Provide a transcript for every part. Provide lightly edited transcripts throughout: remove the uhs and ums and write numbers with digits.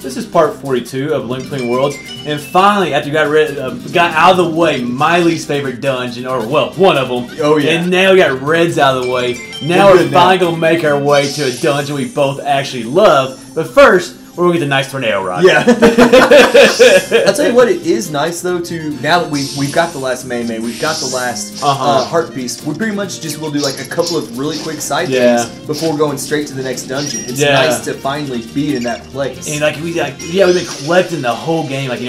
this is part 42 of Link Between Worlds, and finally, after you got out of the way, my least favorite dungeon, or well, one of them. Oh yeah. And now we got Red's out of the way. Now we're finally gonna make our way to a dungeon we both actually love. But first, we're gonna get the nice tornado rod. Yeah. I'll tell you what, it is nice though to now that we've got the last May, we've got the last Heart Beast. We pretty much just will do like a couple of really quick side things before going straight to the next dungeon. It's nice to finally be in that place. And we've been collecting the whole game, like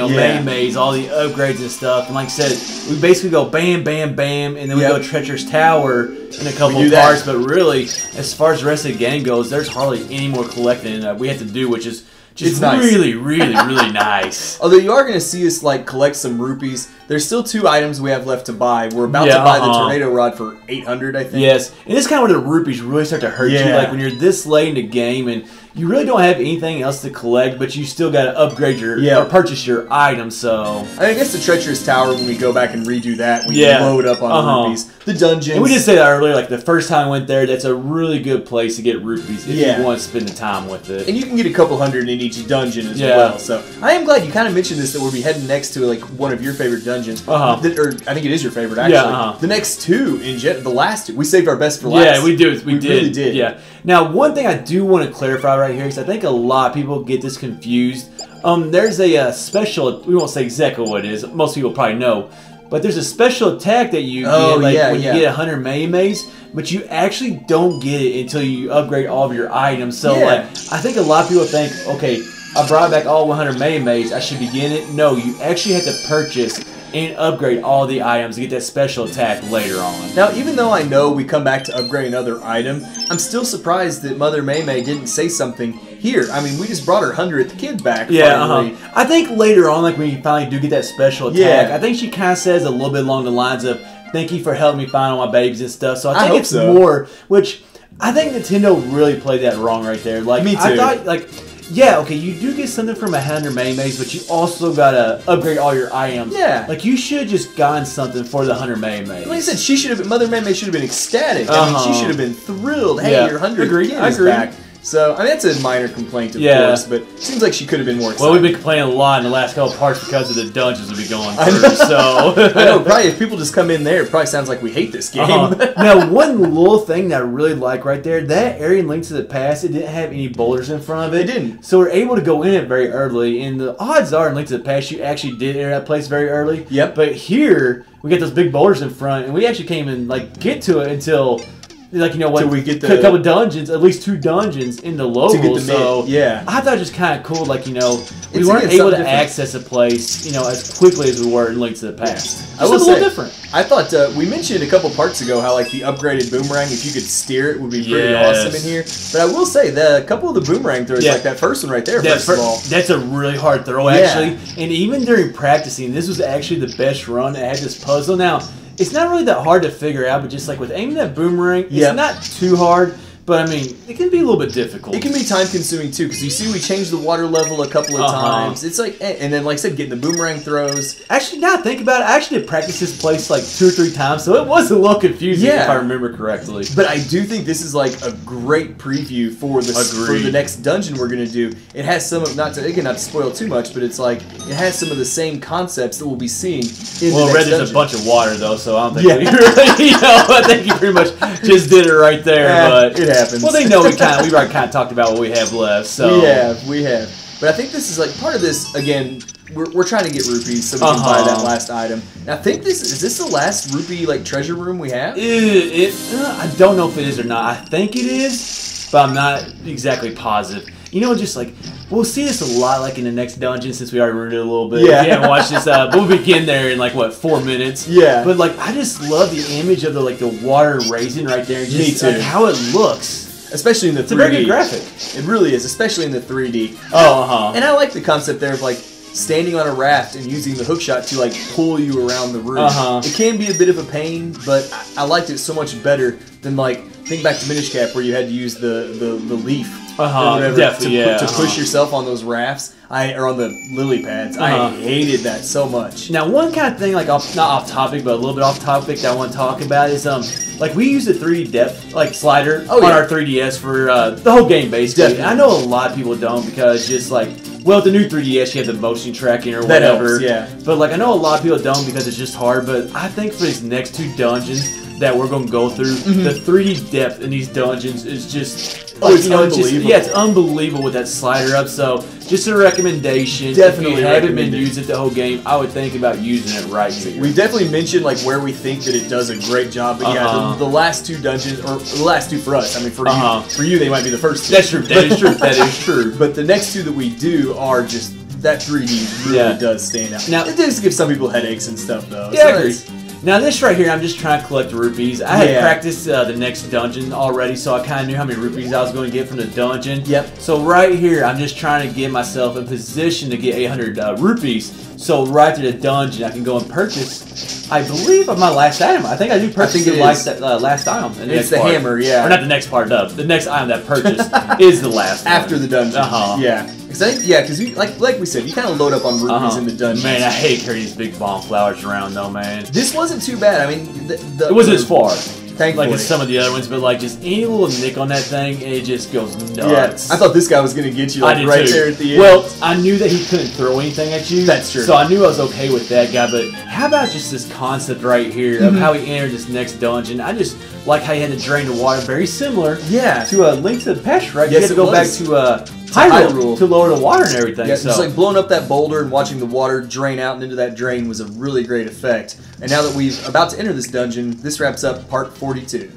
Mays, all the upgrades and stuff. And like I said, we basically go bam, bam, bam, and then we go Treacherous Tower in a couple of parts. But really, as far as the rest of the game goes, there's hardly any more collecting we have to do, which is just really, really, really nice. Although you are going to see us like collect some rupees. There's still 2 items we have left to buy. We're about to buy the tornado rod for 800, I think. Yes, and this is kind of where the rupees really start to hurt you. Like when you're this late in the game and you really don't have anything else to collect, but you still got to upgrade your or purchase your items. So I guess the Treacherous Tower, when we go back and redo that, we can load up on rupees. The dungeons. And we did say that earlier. Like the first time I went there, that's a really good place to get rupees if you want to spend the time with it. And you can get a couple hundred in each dungeon as well. So I am glad you kind of mentioned this, that we'll be heading next to like one of your favorite dungeons. Or I think it is your favorite actually. The next 2 the last 2, we saved our best for last. Yeah, we did. We really did. Yeah. Now, one thing I do want to clarify right here, because I think a lot of people get this confused. There's a special, we won't say exactly what it is, most people probably know, but there's a special attack that you get when you get 100 Mays, but you actually don't get it until you upgrade all of your items. So like, I think a lot of people think, okay, I brought back all 100 Mays, I should be getting it. No, you actually have to purchase and upgrade all the items to get that special attack later on. Now, even though I know we come back to upgrade another item, I'm still surprised that Mother May didn't say something here. I mean, we just brought her 100th kid back. Finally. I think later on, like when you finally do get that special attack, I think she kind of says a little bit along the lines of, "Thank you for helping me find all my babies and stuff." So I think it's more, which I think Nintendo really played that wrong right there. Like, me too. I thought, like, yeah, okay, you do get something from 100 Mays, but you also gotta upgrade all your items. Yeah. Like, you should have just gotten something for the 100 Mays. Like I said, she should have been, Mother May should have been ecstatic. I mean, she should have been thrilled. Hey, your 100th kid is back. So, I mean, that's a minor complaint, of course, but it seems like she could have been more excited. Well, we've been complaining a lot in the last couple parts because of the dungeons we've been going through, so... I know, probably if people just come in there, it probably sounds like we hate this game. Now, one little thing that I really like right there, that area in Link to the Past, it didn't have any boulders in front of it. It didn't. So we're able to go in it very early, and the odds are in Link to the Past, you actually did enter that place very early. Yep. But here, we get those big boulders in front, and we actually can't even, like, get to it until... Like, you know, what, we get a couple dungeons, at least 2 dungeons in the local. So yeah, I thought it was just kind of cool. Like, you know, we weren't able to access a place, you know, as quickly as we were in Link to the Past. I will say, a little different. I thought we mentioned a couple parts ago how like the upgraded boomerang, if you could steer it, would be pretty awesome in here. But I will say a couple of the boomerang throws, like that first one right there. First of all, that's a really hard throw actually. And even during practicing, this was actually the best run that had this puzzle. Now, it's not really that hard to figure out, but just like with aiming that boomerang, it's not too hard. But, I mean, it can be a little bit difficult. It can be time-consuming, too, because you see we changed the water level a couple of times. It's like, and then, like I said, getting the boomerang throws. Actually, now I think about it, I actually did practice this place like 2 or 3 times, so it was a little confusing if I remember correctly. But I do think this is like a great preview for the next dungeon we're going to do. It has some of, not to spoil too much, but it's like, it has some of the same concepts that we'll be seeing in the next dungeon. There's a bunch of water, though, so I don't think we really, you know, I think you pretty much just did it right there, but... It happens. Well, they know we've already kind of talked about what we have left, so... We have. But I think this is like, part of this, again, we're trying to get rupees so we can buy that last item. And I think is this the last rupee, like, treasure room we have? I don't know if it is or not. I think it is, but I'm not exactly positive. You know, just like, we'll see this a lot, like, in the next dungeon, since we already ruined it a little bit. Yeah. If you haven't watched this, we'll begin there in, like, what, 4 minutes? Yeah. But, like, I just love the image of the water raising right there. Just, Me too. Like, how it looks. Especially in the 3D. It's a very good graphic. It really is, especially in the 3D. And I like the concept there of, like, standing on a raft and using the hookshot to, like, pull you around the room. It can be a bit of a pain, but I liked it so much better than, like, think back to Minish Cap where you had to use the leaf to push yourself on those rafts, or on the lily pads. I hated that so much. Now, one kind of thing, like not off topic, but a little bit off topic that I want to talk about is like we use the 3D depth slider on our 3DS for the whole game basically. And I know a lot of people don't because just like Well, the new 3DS, you have the motion tracking or That whatever. helps, yeah. But like, I know a lot of people don't because it's just hard. But I think for these next 2 dungeons that we're going to go through, the 3D depth in these dungeons is just. Oh, it's unbelievable. unbelievable. Yeah, it's unbelievable with that slider up. So, just a recommendation. Definitely if you haven't been recommended. using it the whole game, I would think about using it right here. We definitely mentioned like where we think that it does a great job, but yeah, the last 2 dungeons, or the last 2 for us. I mean, for you, they might be the first 2. That's true. That is true. That is true. But the next 2 that we do are just that 3D really does stand out. Now, it does give some people headaches and stuff though. Yeah, so I agree. Now this right here, I'm just trying to collect rupees. I had practiced the next dungeon already, so I kind of knew how many rupees I was going to get from the dungeon. Yep. So right here, I'm just trying to get myself in position to get 800 rupees. So right through the dungeon, I can go and purchase, I believe, of my last item. I think I do purchase the last item. In the it's the hammer, yeah. Or not the next part, the next item that purchased is the last one. After the dungeon. Yeah. Because like we said, you kind of load up on rupees in the dungeon. Man, I hate carrying these big bomb flowers around though, man. This wasn't too bad. I mean, it wasn't as far. Thankfully. Like in some of the other ones, but like just any little nick on that thing, it just goes nuts. Yeah, I thought this guy was gonna get you like right there at the end. Well, I knew that he couldn't throw anything at you. That's true. So I knew I was okay with that guy. But how about just this concept right here of how he entered this next dungeon? I just like how he had to drain the water, very similar. To a Link to the Past, right? Yes, you had to go back to Hyrule to lower the water and everything. Yeah, so. just like blowing up that boulder and watching the water drain out and into that drain was a really great effect. And now that we've about to enter this dungeon, this wraps up part 42.